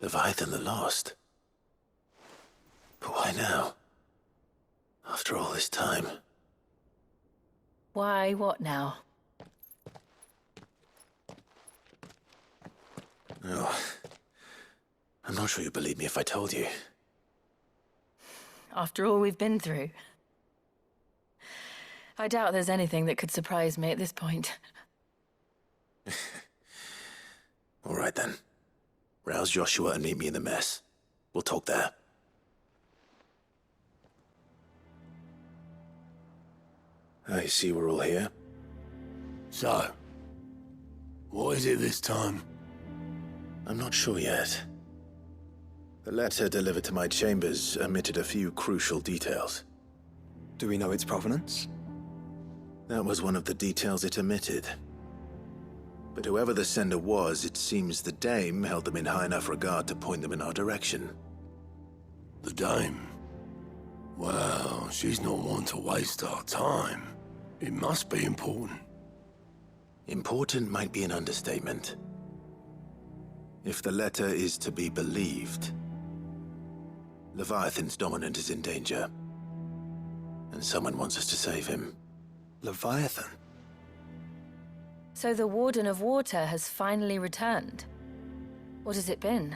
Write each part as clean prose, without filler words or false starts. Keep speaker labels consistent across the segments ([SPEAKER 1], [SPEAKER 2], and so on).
[SPEAKER 1] Leviathan the Lost. But why now? After all this time.
[SPEAKER 2] Why, what now?
[SPEAKER 1] Oh, I'm not sure you'd believe me if I told you.
[SPEAKER 2] After all we've been through. I doubt there's anything that could surprise me at this point.
[SPEAKER 1] All right then. Rouse Joshua and meet me in the mess. We'll talk there. I see we're all here.
[SPEAKER 3] So, what is it this time?
[SPEAKER 1] I'm not sure yet. The letter delivered to my chambers omitted a few crucial details.
[SPEAKER 4] Do we know its provenance?
[SPEAKER 1] That was one of the details it omitted. But whoever the sender was, it seems the dame held them in high enough regard to point them in our direction.
[SPEAKER 3] The dame? Well, she's not one to waste our time. It must be important.
[SPEAKER 1] Important might be an understatement. If the letter is to be believed, Leviathan's dominant is in danger. And someone wants us to save him.
[SPEAKER 4] Leviathan?
[SPEAKER 2] So the Warden of Water has finally returned. What has it been?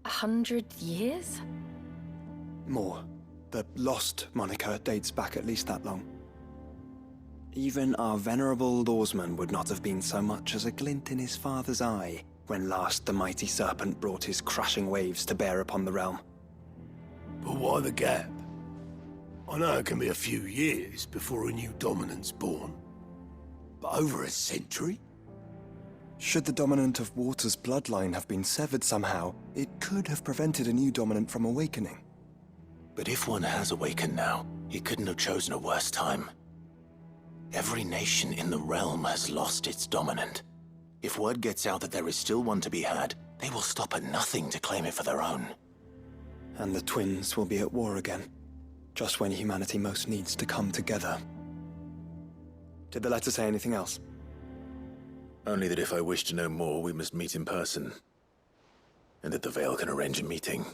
[SPEAKER 2] 100 years?
[SPEAKER 4] More. The Lost moniker dates back at least that long. Even our venerable lawsman would not have been so much as a glint in his father's eye when last the mighty serpent brought his crushing waves to bear upon the realm.
[SPEAKER 3] But why the gap? I know it can be a few years before a new dominant's born. But over a century?
[SPEAKER 4] Should the dominant of Water's bloodline have been severed somehow, it could have prevented a new dominant from awakening.
[SPEAKER 1] But if one has awakened now, he couldn't have chosen a worse time. Every nation in the realm has lost its dominant. If word gets out that there is still one to be had, they will stop at nothing to claim it for their own.
[SPEAKER 4] And the twins will be at war again, just when humanity most needs to come together. Did the letter say anything else?
[SPEAKER 1] Only that if I wish to know more, we must meet in person. And that the Veil can arrange a meeting.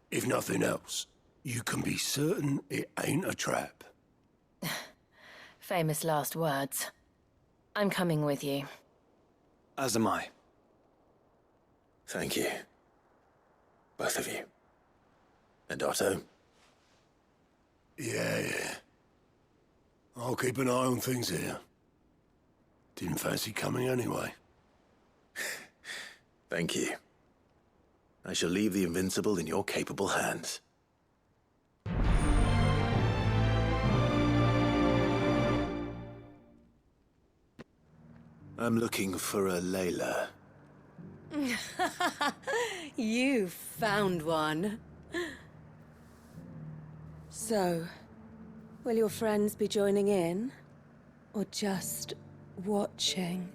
[SPEAKER 3] If nothing else, you can be certain it ain't a trap.
[SPEAKER 2] Famous last words. I'm coming with you.
[SPEAKER 4] As am I.
[SPEAKER 1] Thank you. Both of you. And Otto?
[SPEAKER 3] Yeah. I'll keep an eye on things here. Didn't fancy coming anyway.
[SPEAKER 1] Thank you. I shall leave the Invincible in your capable hands. I'm looking for a Layla.
[SPEAKER 5] You found one. So, will your friends be joining in? Or just watching?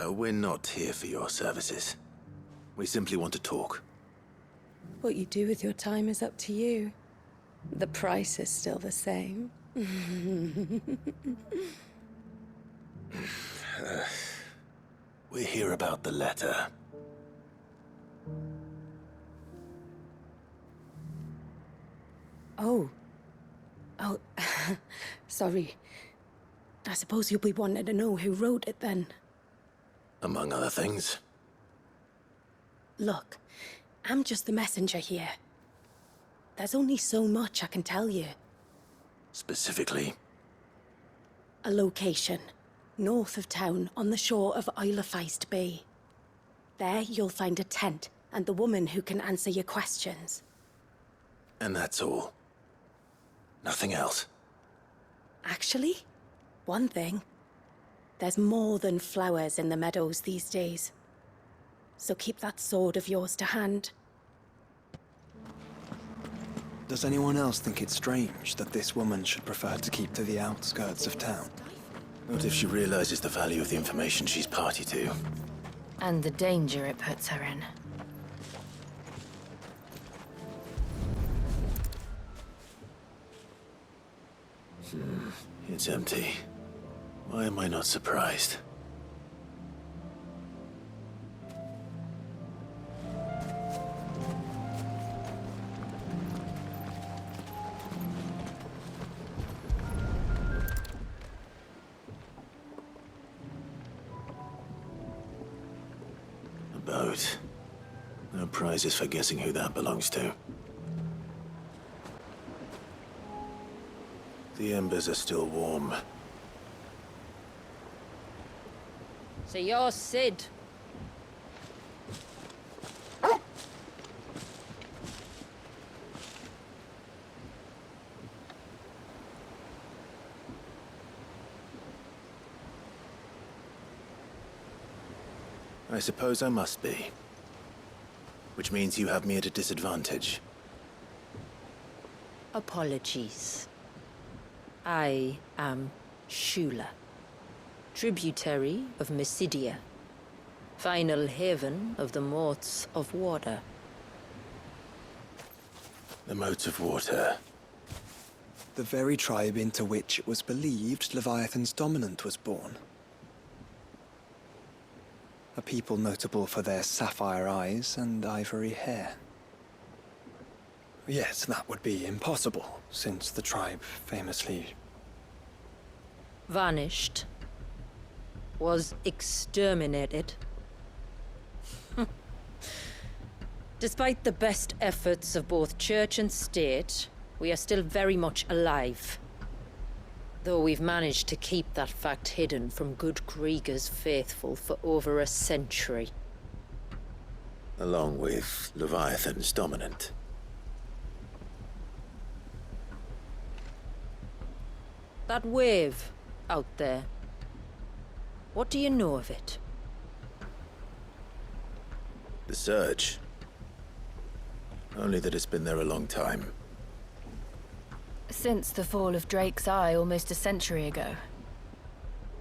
[SPEAKER 1] We're not here for your services. We simply want to talk.
[SPEAKER 5] What you do with your time is up to you. The price is still the same.
[SPEAKER 1] We're here about the letter.
[SPEAKER 5] Oh, sorry. I suppose you'll be wanting to know who wrote it then.
[SPEAKER 1] Among other things.
[SPEAKER 5] Look, I'm just the messenger here. There's only so much I can tell you.
[SPEAKER 1] Specifically?
[SPEAKER 5] A location, north of town, on the shore of Isle of Feist Bay. There you'll find a tent and the woman who can answer your questions.
[SPEAKER 1] And that's all. Nothing else.
[SPEAKER 5] Actually, one thing. There's more than flowers in the meadows these days. So keep that sword of yours to hand.
[SPEAKER 4] Does anyone else think it's strange that this woman should prefer to keep to the outskirts of town?
[SPEAKER 1] What if she realizes the value of the information she's party to?
[SPEAKER 2] And the danger it puts her in.
[SPEAKER 1] It's empty. Why am I not surprised? A boat. No prizes for guessing who that belongs to. The embers are still warm.
[SPEAKER 2] So you're Sid.
[SPEAKER 1] I suppose I must be. Which means you have me at a disadvantage.
[SPEAKER 2] Apologies. I am Shula, tributary of Mysidia, final haven of the Motes of Water.
[SPEAKER 1] The Motes of Water.
[SPEAKER 4] The very tribe into which it was believed Leviathan's dominant was born. A people notable for their sapphire eyes and ivory hair. Yet that would be impossible, since the tribe famously...
[SPEAKER 2] Vanished. Was exterminated. Despite the best efforts of both church and state, we are still very much alive. Though we've managed to keep that fact hidden from good Krieger's faithful for over a century.
[SPEAKER 1] Along with Leviathan's dominant.
[SPEAKER 2] That wave out there. What do you know of it?
[SPEAKER 1] The Surge. Only that it's been there a long time.
[SPEAKER 2] Since the fall of Drake's Eye almost a century ago.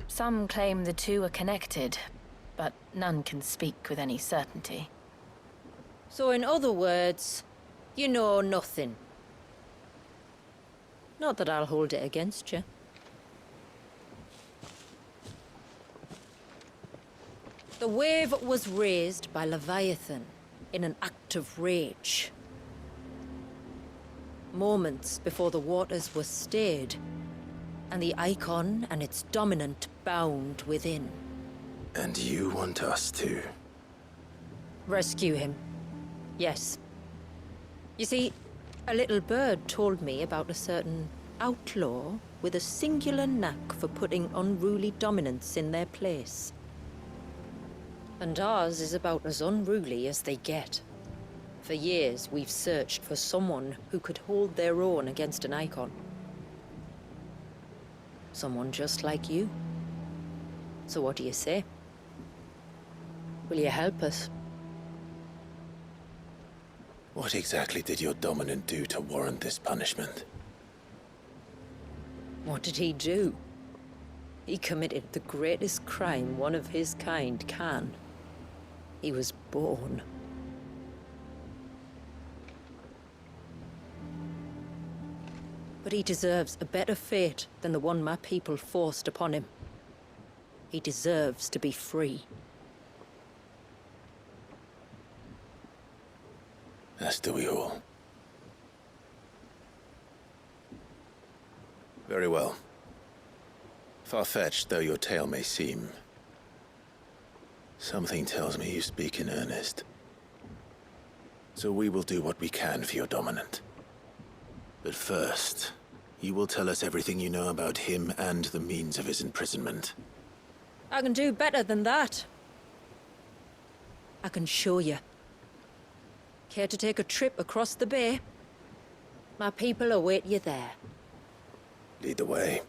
[SPEAKER 2] Some claim the two are connected, but none can speak with any certainty. So in other words, you know nothing. Not that I'll hold it against you. The wave was raised by Leviathan in an act of rage. Moments before the waters were stayed, and the icon and its dominant bound within.
[SPEAKER 1] And you want us to?
[SPEAKER 2] Rescue him. Yes. You see, a little bird told me about a certain outlaw with a singular knack for putting unruly dominants in their place. And ours is about as unruly as they get. For years, we've searched for someone who could hold their own against an icon. Someone just like you. So what do you say? Will you help us?
[SPEAKER 1] What exactly did your dominant do to warrant this punishment?
[SPEAKER 2] What did he do? He committed the greatest crime one of his kind can. He was born. But he deserves a better fate than the one my people forced upon him. He deserves to be free.
[SPEAKER 1] As do we all. Very well. Far-fetched though your tale may seem, something tells me you speak in earnest. So we will do what we can for your dominant. But first, you will tell us everything you know about him and the means of his imprisonment.
[SPEAKER 2] I can do better than that. I can show you. Care to take a trip across the bay? My people await you there.
[SPEAKER 1] Lead the way.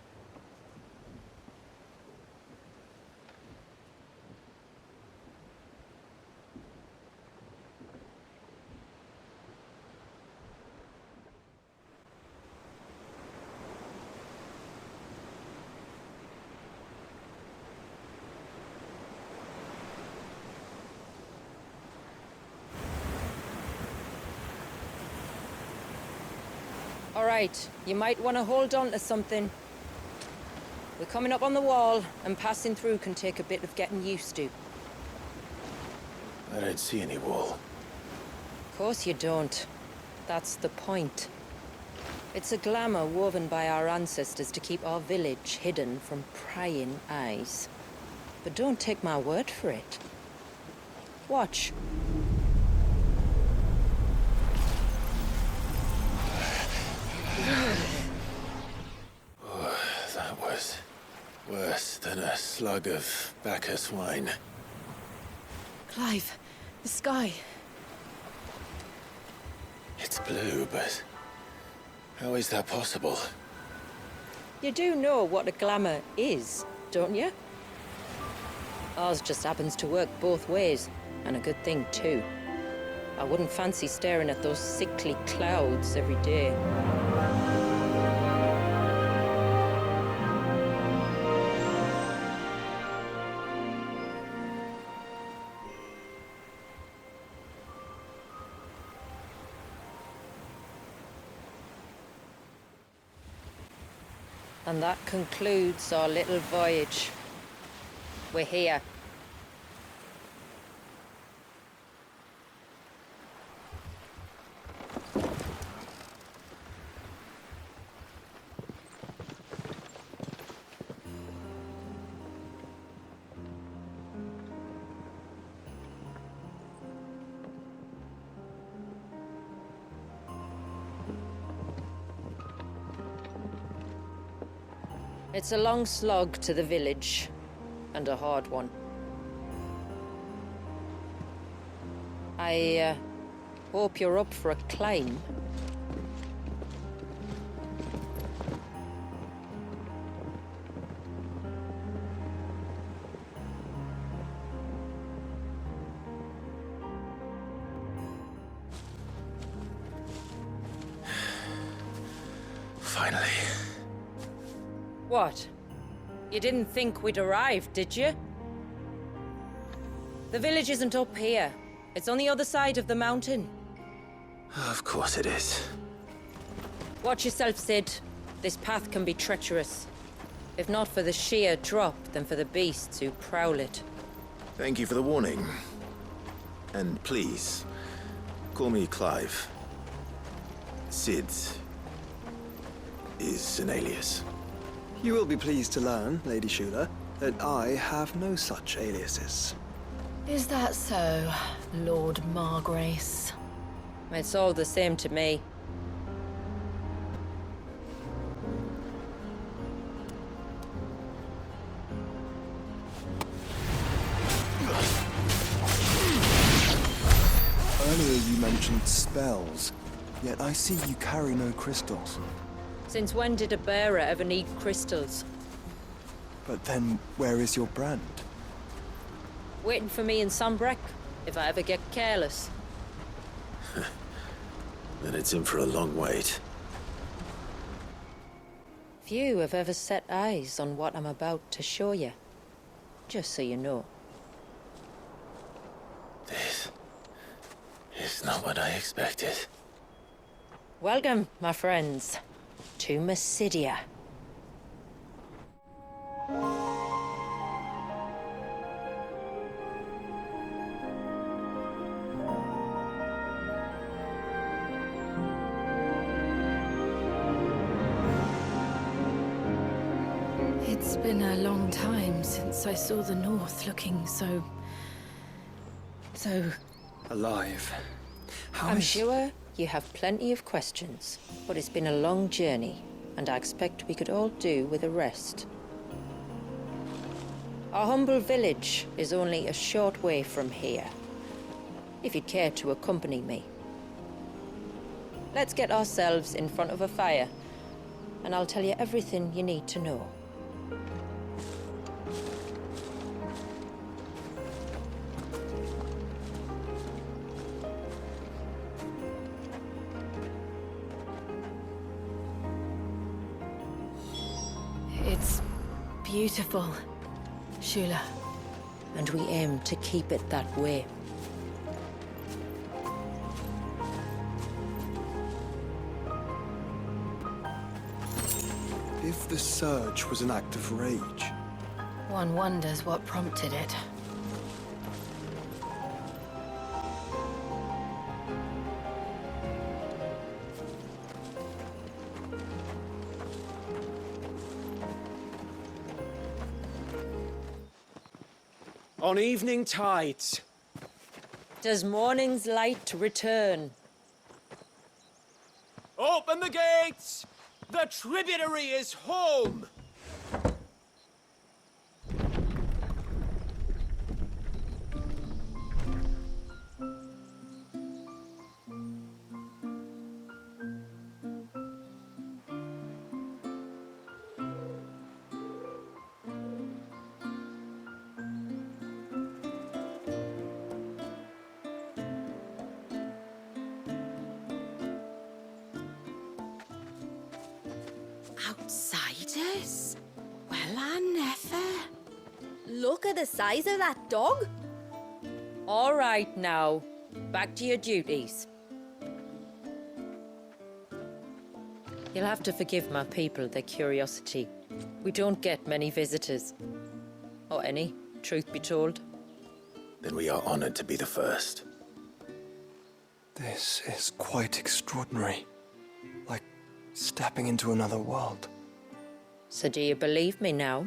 [SPEAKER 2] All right, you might want to hold on to something. We're coming up on the wall, and passing through can take a bit of getting used to.
[SPEAKER 1] I don't see any wall.
[SPEAKER 2] Of course you don't. That's the point. It's a glamour woven by our ancestors to keep our village hidden from prying eyes. But don't take my word for it. Watch.
[SPEAKER 1] That was worse than a slug of Bacchus wine.
[SPEAKER 5] Clive, the sky.
[SPEAKER 1] It's blue, but how is that possible?
[SPEAKER 2] You do know what a glamour is, don't you? Ours just happens to work both ways, and a good thing too. I wouldn't fancy staring at those sickly clouds every day. And that concludes our little voyage. We're here. It's a long slog to the village, and a hard one. I hope you're up for a climb.
[SPEAKER 1] Finally.
[SPEAKER 2] What? You didn't think we'd arrived, did you? The village isn't up here. It's on the other side of the mountain.
[SPEAKER 1] Of course it is.
[SPEAKER 2] Watch yourself, Sid. This path can be treacherous. If not for the sheer drop, then for the beasts who prowl it.
[SPEAKER 1] Thank you for the warning. And please, call me Clive. Sid is an alias.
[SPEAKER 4] You will be pleased to learn, Lady Shula, that I have no such aliases.
[SPEAKER 6] Is that so, Lord Margrace?
[SPEAKER 2] It's all the same to me.
[SPEAKER 4] Earlier you mentioned spells, yet I see you carry no crystals.
[SPEAKER 2] Since when did a bearer ever need crystals?
[SPEAKER 4] But then, where is your brand?
[SPEAKER 2] Waiting for me in Sunbreck, if I ever get careless.
[SPEAKER 1] Then it's in for a long wait.
[SPEAKER 2] Few have ever set eyes on what I'm about to show you. Just so you know.
[SPEAKER 1] This is not what I expected.
[SPEAKER 2] Welcome, my friends, to Mysidia.
[SPEAKER 5] It's been a long time since I saw the North looking so...
[SPEAKER 4] Alive. How
[SPEAKER 2] I'm
[SPEAKER 4] is-
[SPEAKER 2] sure you have plenty of questions, but it's been a long journey, and I expect we could all do with a rest. Our humble village is only a short way from here, if you'd care to accompany me. Let's get ourselves in front of a fire, and I'll tell you everything you need to know.
[SPEAKER 5] It's beautiful, Shula.
[SPEAKER 2] And we aim to keep it that way.
[SPEAKER 4] if the surge was an act of rage?
[SPEAKER 6] One wonders what prompted it.
[SPEAKER 7] On evening tides.
[SPEAKER 2] Does morning's light return?
[SPEAKER 7] Open the gates! The tributary is home!
[SPEAKER 5] Outsiders? Well, I never. Look at the size of that dog.
[SPEAKER 2] All right now, back to your duties. You'll have to forgive my people their curiosity. We don't get many visitors. Or any, truth be told.
[SPEAKER 1] Then we are honored to be the first.
[SPEAKER 4] This is quite extraordinary. Like stepping into another world.
[SPEAKER 2] So do you believe me now?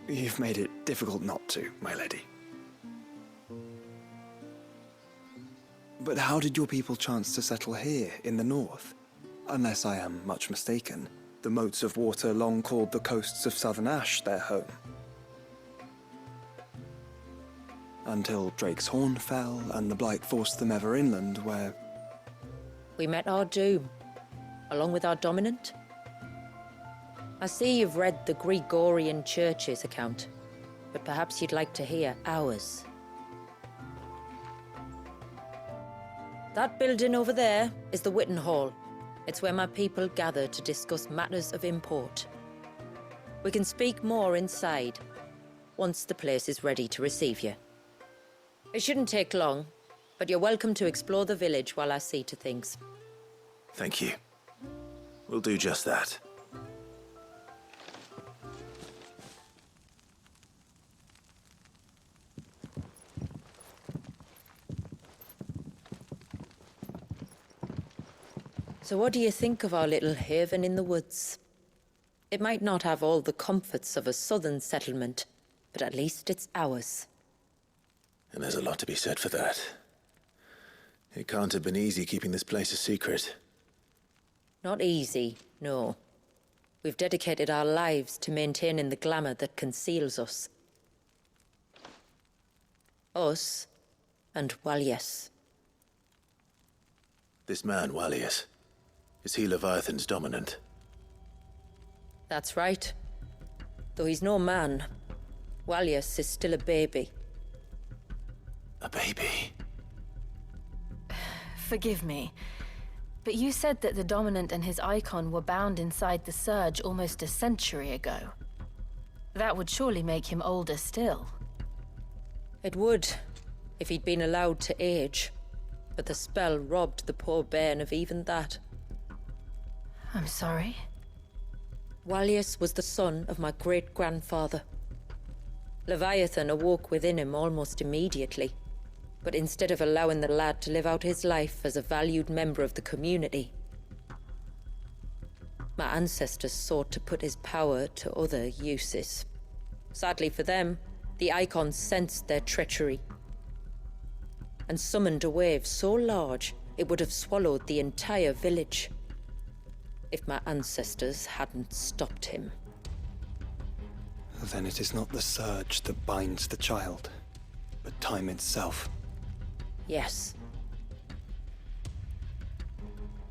[SPEAKER 4] You've made it difficult not to, my lady. But how did your people chance to settle here in the north? Unless I am much mistaken, the moats of water long called the coasts of southern Ash their home. Until Drake's Horn fell and the Blight forced them ever inland, where...
[SPEAKER 2] We met our doom, along with our dominant. I see you've read the Gregorian Church's account, but perhaps you'd like to hear ours. That building over there is the Witten Hall. It's where my people gather to discuss matters of import. We can speak more inside, once the place is ready to receive you. It shouldn't take long, but you're welcome to explore the village while I see to things.
[SPEAKER 1] Thank you. We'll do just that.
[SPEAKER 2] So what do you think of our little haven in the woods? It might not have all the comforts of a southern settlement, but at least it's ours.
[SPEAKER 1] And there's a lot to be said for that. It can't have been easy keeping this place a secret.
[SPEAKER 2] Not easy, no. We've dedicated our lives to maintaining the glamour that conceals us. Us, and Wallius.
[SPEAKER 1] This man, Wallius, is he Leviathan's dominant?
[SPEAKER 2] That's right. Though he's no man, Wallius is still a baby.
[SPEAKER 1] A baby?
[SPEAKER 6] Forgive me, but you said that the Dominant and his icon were bound inside the Surge almost a century ago. That would surely make him older still.
[SPEAKER 2] It would, if he'd been allowed to age. But the spell robbed the poor bairn of even that.
[SPEAKER 6] I'm sorry.
[SPEAKER 2] Wallius was the son of my great-grandfather. Leviathan awoke within him almost immediately. But instead of allowing the lad to live out his life as a valued member of the community, my ancestors sought to put his power to other uses. Sadly for them, the icons sensed their treachery and summoned a wave so large it would have swallowed the entire village if my ancestors hadn't stopped him.
[SPEAKER 4] Then it is not the surge that binds the child, but time itself.
[SPEAKER 2] Yes.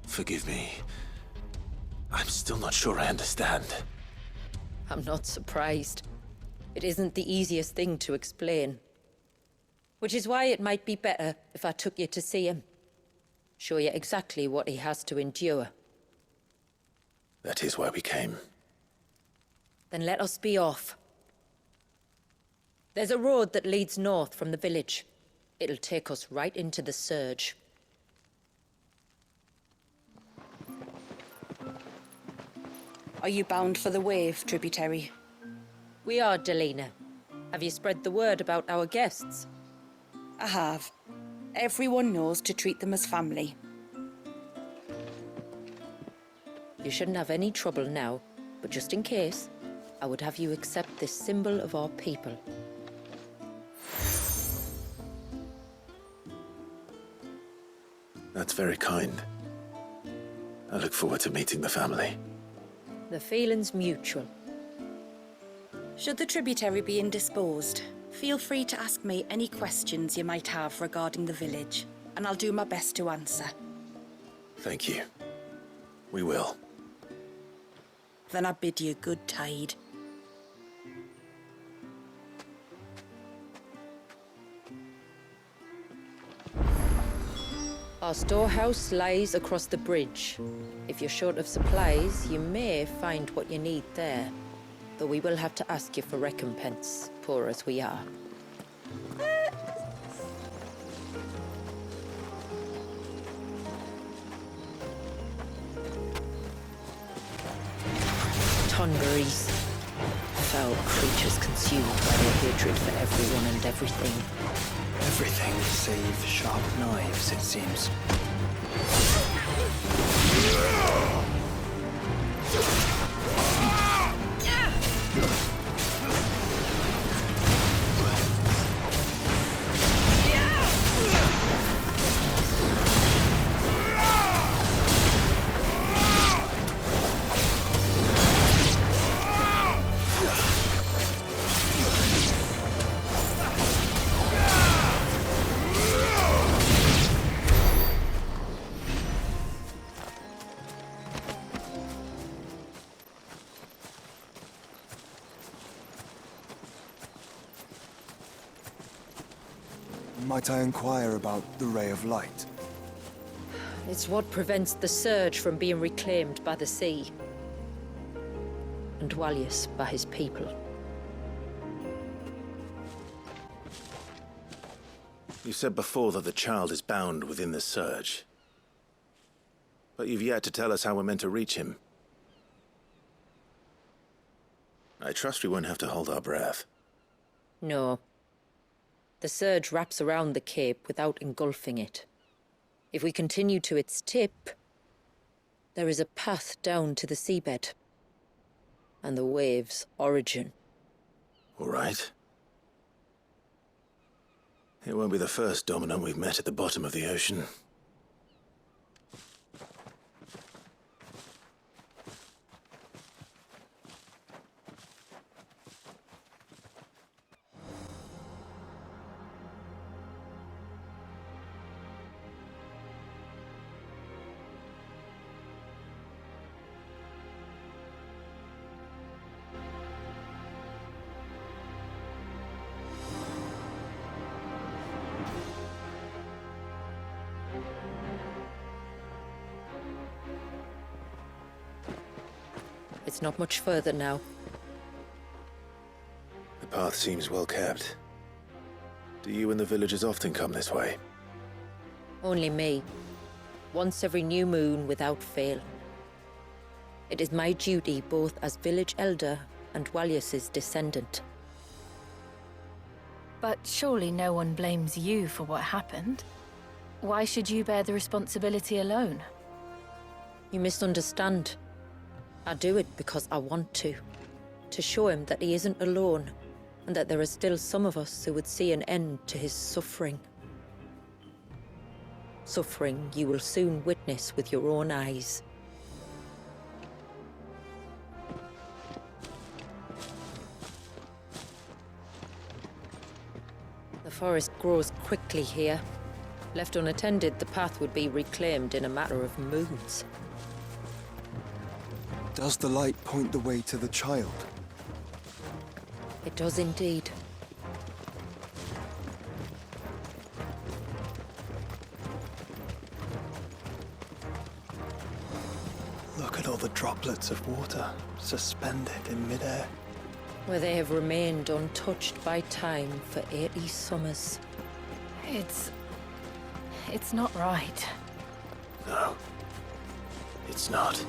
[SPEAKER 1] Forgive me. I'm still not sure I understand.
[SPEAKER 2] I'm not surprised. It isn't the easiest thing to explain. Which is why it might be better if I took you to see him. Show you exactly what he has to endure.
[SPEAKER 1] That is why we came.
[SPEAKER 2] Then let us be off. There's a road that leads north from the village. It'll take us right into the Surge.
[SPEAKER 8] Are you bound for the Wave tributary?
[SPEAKER 2] We are, Delina. Have you spread the word about our guests?
[SPEAKER 8] I have. Everyone knows to treat them as family.
[SPEAKER 2] You shouldn't have any trouble now, but just in case, I would have you accept this symbol of our people.
[SPEAKER 1] That's very kind. I look forward to meeting the family.
[SPEAKER 2] The feeling's mutual.
[SPEAKER 8] Should the tributary be indisposed, feel free to ask me any questions you might have regarding the village, and I'll do my best to answer.
[SPEAKER 1] Thank you. We will.
[SPEAKER 8] Then I bid you good tide.
[SPEAKER 2] Our storehouse lies across the bridge. If you're short of supplies, you may find what you need there. Though we will have to ask you for recompense, poor as we are. Tongaries. Foul creatures consumed by their hatred for everyone and everything.
[SPEAKER 4] Everything save sharp knives, it seems. Might I inquire about the Ray of Light?
[SPEAKER 2] It's what prevents the surge from being reclaimed by the sea. And Dwalius by his people.
[SPEAKER 1] You said before that the child is bound within the surge. But you've yet to tell us how we're meant to reach him. I trust we won't have to hold our breath.
[SPEAKER 2] No. The surge wraps around the cape without engulfing it. If we continue to its tip, there is a path down to the seabed. And the wave's origin.
[SPEAKER 1] All right. It won't be the first dominant we've met at the bottom of the ocean.
[SPEAKER 2] It's not much further now.
[SPEAKER 1] The path seems well kept. Do you and the villagers often come this way?
[SPEAKER 2] Only me. Once every new moon without fail. It is my duty both as village elder and Dwalius's descendant.
[SPEAKER 6] But surely no one blames you for what happened. Why should you bear the responsibility alone?
[SPEAKER 2] You misunderstand. I do it because I want to. To show him that he isn't alone, and that there are still some of us who would see an end to his suffering. Suffering you will soon witness with your own eyes. The forest grows quickly here. Left unattended, the path would be reclaimed in a matter of moons.
[SPEAKER 4] Does the light point the way to the child?
[SPEAKER 2] It does indeed.
[SPEAKER 4] Look at all the droplets of water suspended in midair.
[SPEAKER 2] Where they have remained untouched by time for 80 summers.
[SPEAKER 6] It's not right.
[SPEAKER 1] No. It's not.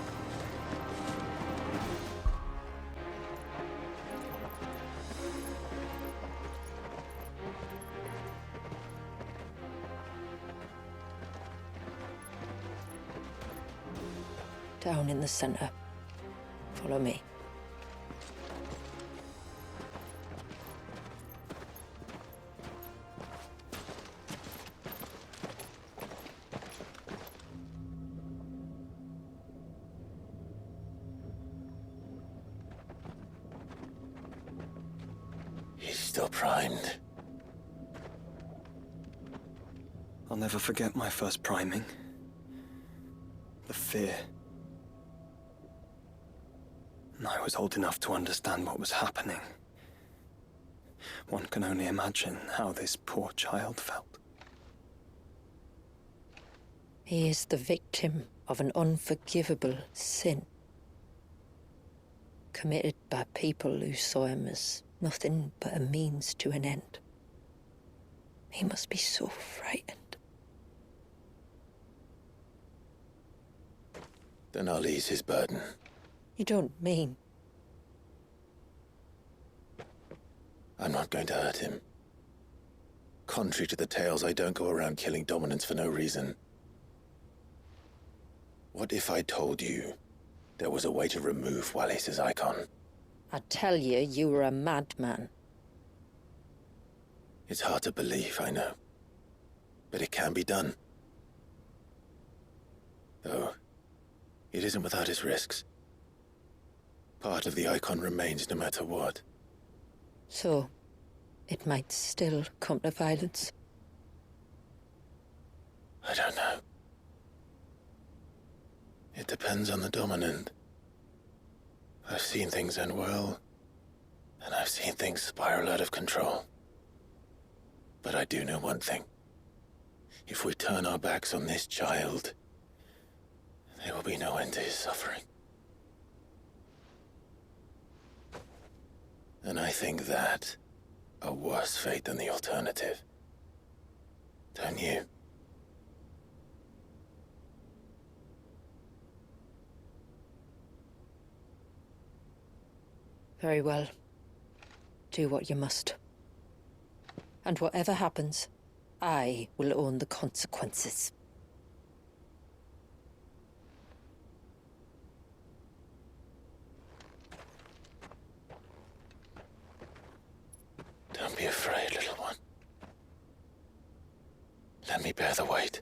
[SPEAKER 2] Down in the center. Follow me.
[SPEAKER 1] He's still primed.
[SPEAKER 4] I'll never forget my first priming. The fear. And I was old enough to understand what was happening. One can only imagine how this poor child felt.
[SPEAKER 2] He is the victim of an unforgivable sin. Committed by people who saw him as nothing but a means to an end. He must be so frightened.
[SPEAKER 1] Then I'll ease his burden.
[SPEAKER 2] You don't mean?
[SPEAKER 1] I'm not going to hurt him. Contrary to the tales, I don't go around killing dominants for no reason. What if I told you there was a way to remove Wallis' icon?
[SPEAKER 2] I tell you, you were a madman.
[SPEAKER 1] It's hard to believe, I know. But it can be done. Though, it isn't without its risks. Part of the icon remains no matter what.
[SPEAKER 2] So, it might still come to violence.
[SPEAKER 1] I don't know. It depends on the dominant. I've seen things end well, and I've seen things spiral out of control. But I do know one thing. If we turn our backs on this child, there will be no end to his suffering. And I think that a worse fate than the alternative. Don't you?
[SPEAKER 2] Very well. Do what you must. And whatever happens, I will own the consequences.
[SPEAKER 1] Don't be afraid, little one. Let me bear the weight.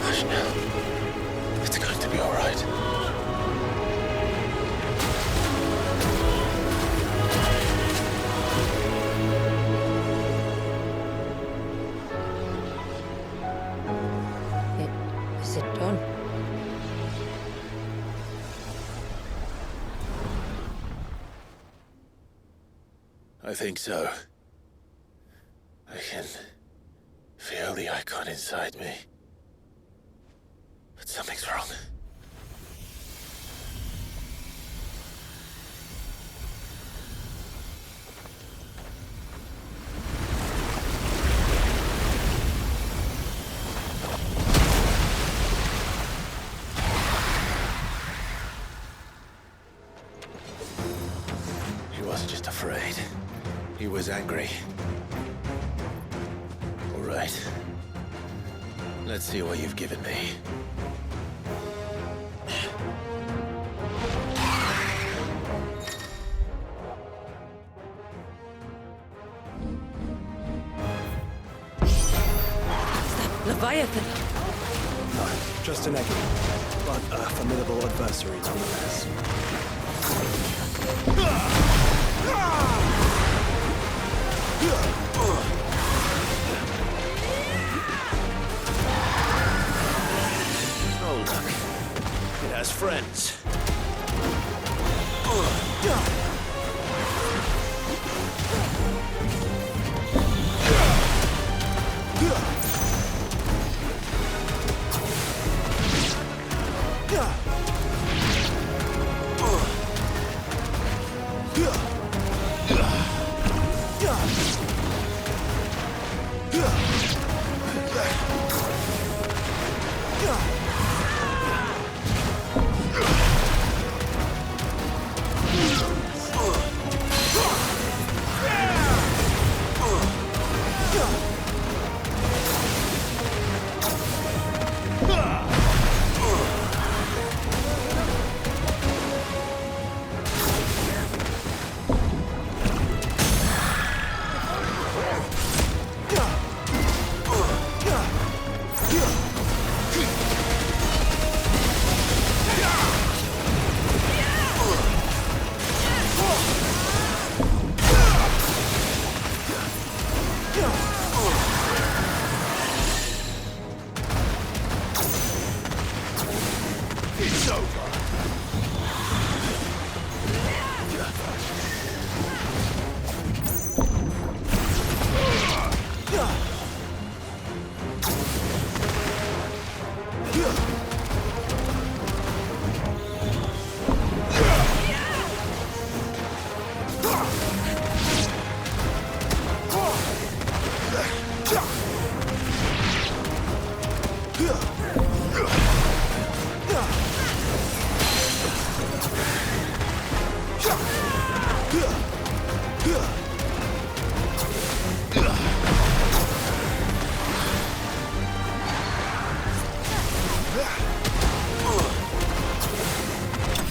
[SPEAKER 1] Hush now. It's going to be all right.
[SPEAKER 2] Is it done?
[SPEAKER 1] I think so. I can feel the icon inside me. But something's wrong. He wasn't just afraid. He was angry. All right. Let's see what you've given me.
[SPEAKER 2] Leviathan!
[SPEAKER 4] No, just an egg. But a formidable adversary nonetheless.
[SPEAKER 7] Oh, look. It has friends.
[SPEAKER 3] Yeah.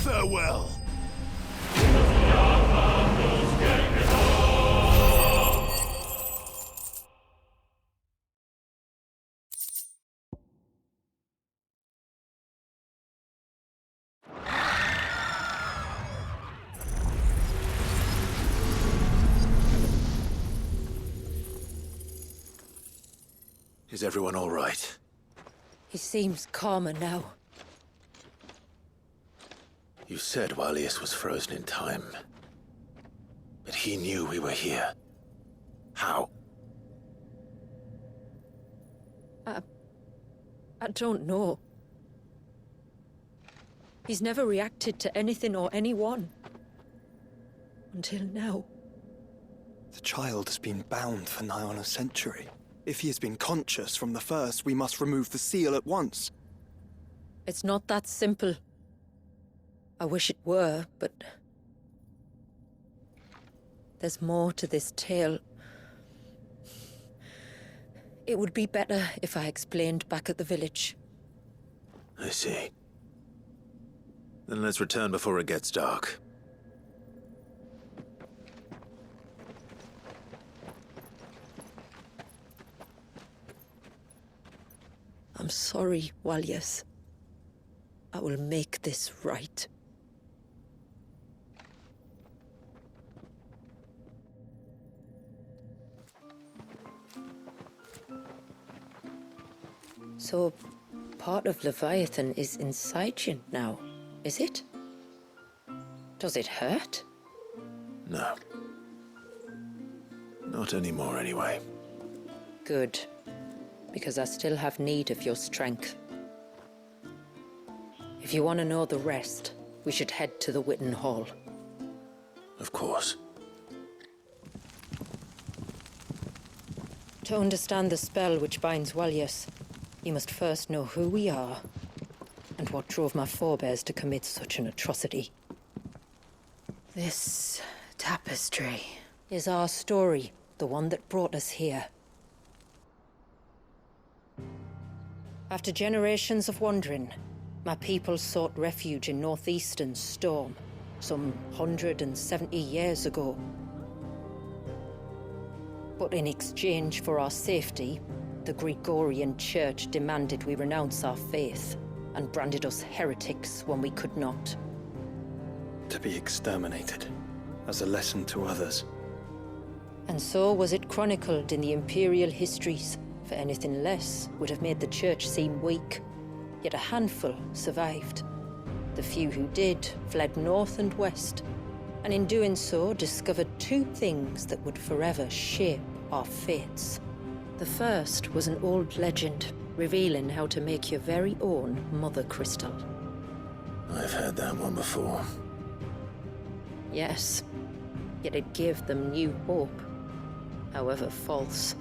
[SPEAKER 3] Farewell.
[SPEAKER 1] Is everyone all right?
[SPEAKER 2] He seems calmer now.
[SPEAKER 1] You said Walius was frozen in time. But he knew we were here. How?
[SPEAKER 2] I don't know. He's never reacted to anything or anyone. Until now.
[SPEAKER 4] The child has been bound for nigh on a century. If he has been conscious from the first, we must remove the seal at once.
[SPEAKER 2] It's not that simple. I wish it were, but... there's more to this tale. It would be better if I explained back at the village.
[SPEAKER 1] I see. Then let's return before it gets dark.
[SPEAKER 2] I'm sorry, Walius. I will make this right. So, part of Leviathan is inside you now, is it? Does it hurt?
[SPEAKER 1] No. Not anymore, anyway.
[SPEAKER 2] Good. Because I still have need of your strength. If you want to know the rest, we should head to the Witten Hall.
[SPEAKER 1] Of course.
[SPEAKER 2] To understand the spell which binds Walius, you must first know who we are, and what drove my forebears to commit such an atrocity. This tapestry is our story, the one that brought us here. After generations of wandering, my people sought refuge in northeastern Storm, some 170 years ago. But in exchange for our safety, the Gregorian Church demanded we renounce our faith, and branded us heretics when we could not.
[SPEAKER 4] To be exterminated, as a lesson to others.
[SPEAKER 2] And so was it chronicled in the Imperial histories, for anything less would have made the Church seem weak. Yet a handful survived. The few who did fled north and west, and in doing so discovered two things that would forever shape our fates. The first was an old legend, revealing how to make your very own Mother Crystal.
[SPEAKER 1] I've heard that one before.
[SPEAKER 2] Yes, yet it gave them new hope, however false.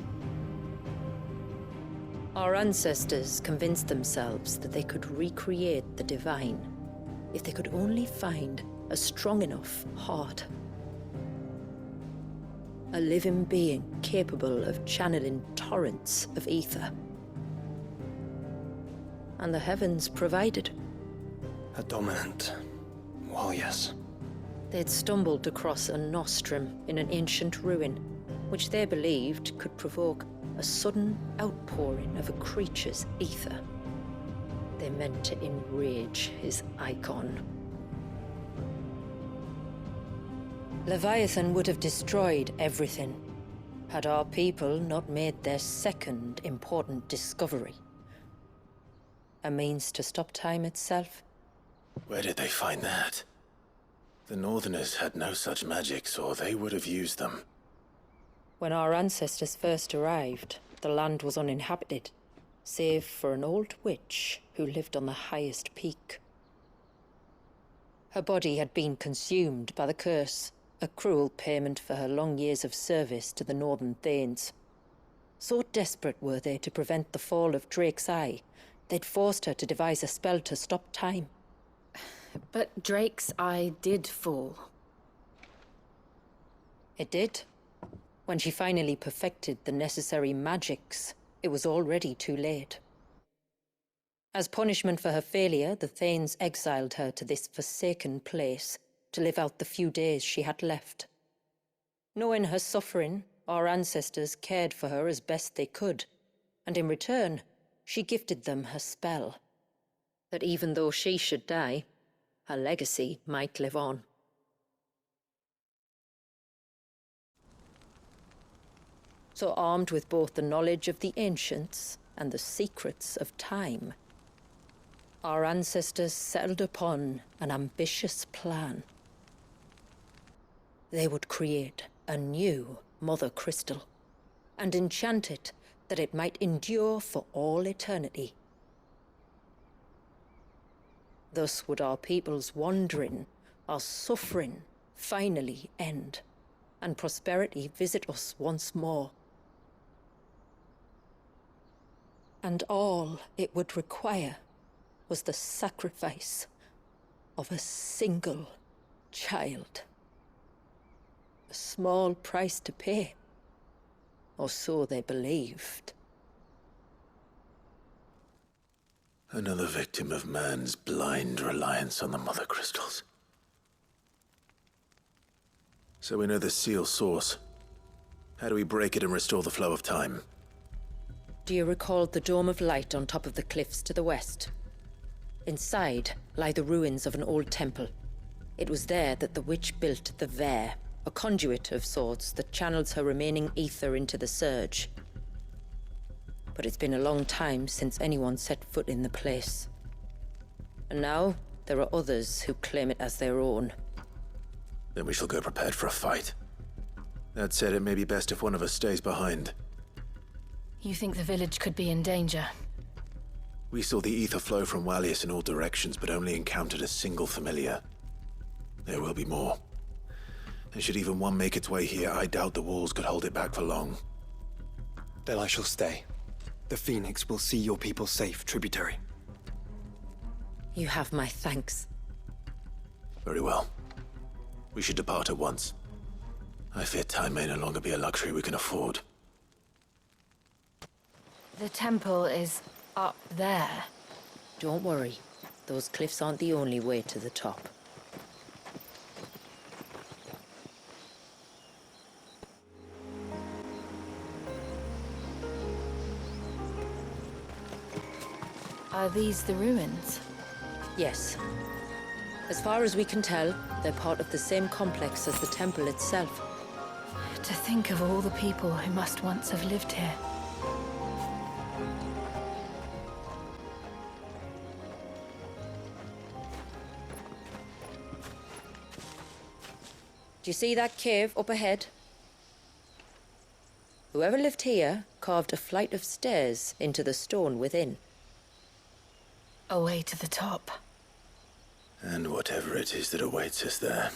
[SPEAKER 2] Our ancestors convinced themselves that they could recreate the divine if they could only find a strong enough heart. A living being capable of channeling torrents of ether. And the heavens provided.
[SPEAKER 4] A dominant. Well, yes.
[SPEAKER 2] They'd stumbled across a nostrum in an ancient ruin, which they believed could provoke a sudden outpouring of a creature's ether. They meant to enrage his icon. Leviathan would have destroyed everything, had our people not made their second important discovery. A means to stop time itself.
[SPEAKER 1] Where did they find that? The Northerners had no such magics, or they would have used them.
[SPEAKER 2] When our ancestors first arrived, the land was uninhabited, save for an old witch who lived on the highest peak. Her body had been consumed by the curse, a cruel payment for her long years of service to the Northern Thanes. So desperate were they to prevent the fall of Drake's Eye, They'd forced her to devise a spell to stop time.
[SPEAKER 6] But Drake's eye did fall.
[SPEAKER 2] It did. When she finally perfected the necessary magics, it was already too late. As punishment for her failure, the Thanes exiled her to this forsaken place to live out the few days she had left. Knowing her suffering, our ancestors cared for her as best they could, and in return, she gifted them her spell. That even though she should die, her legacy might live on. So armed with both the knowledge of the ancients and the secrets of time, our ancestors settled upon an ambitious plan. They would create a new Mother Crystal and enchant it that it might endure for all eternity. Thus would our people's wandering, our suffering, finally end, and prosperity visit us once more. And all it would require was the sacrifice of a single child. A small price to pay, or so they believed.
[SPEAKER 1] Another victim of man's blind reliance on the Mother Crystals. So we know the seal's source. How do we break it and restore the flow of time?
[SPEAKER 2] Do you recall the dome of light on top of the cliffs to the west? Inside lie the ruins of an old temple. It was there that the witch built the Vare, a conduit of sorts that channels her remaining ether into the surge. But it's been a long time since anyone set foot in the place. And now, there are others who claim it as their own.
[SPEAKER 1] Then we shall go prepared for a fight. That said, it may be best if one of us stays behind.
[SPEAKER 6] You think the village could be in danger?
[SPEAKER 1] We saw the ether flow from Wallius in all directions, but only encountered a single familiar. There will be more. And should even one make its way here, I doubt the walls could hold it back for long.
[SPEAKER 4] Then I shall stay. The Phoenix will see your people safe, tributary.
[SPEAKER 2] You have my thanks.
[SPEAKER 1] Very well. We should depart at once. I fear time may no longer be a luxury we can afford.
[SPEAKER 6] The temple is up there.
[SPEAKER 2] Don't worry. Those cliffs aren't the only way to the top.
[SPEAKER 6] Are these the ruins?
[SPEAKER 2] Yes. As far as we can tell, they're part of the same complex as the temple itself.
[SPEAKER 6] To think of all the people who must once have lived here.
[SPEAKER 2] Do you see that cave up ahead? Whoever lived here carved a flight of stairs into the stone within.
[SPEAKER 6] A way to the top.
[SPEAKER 1] And whatever it is that awaits us there.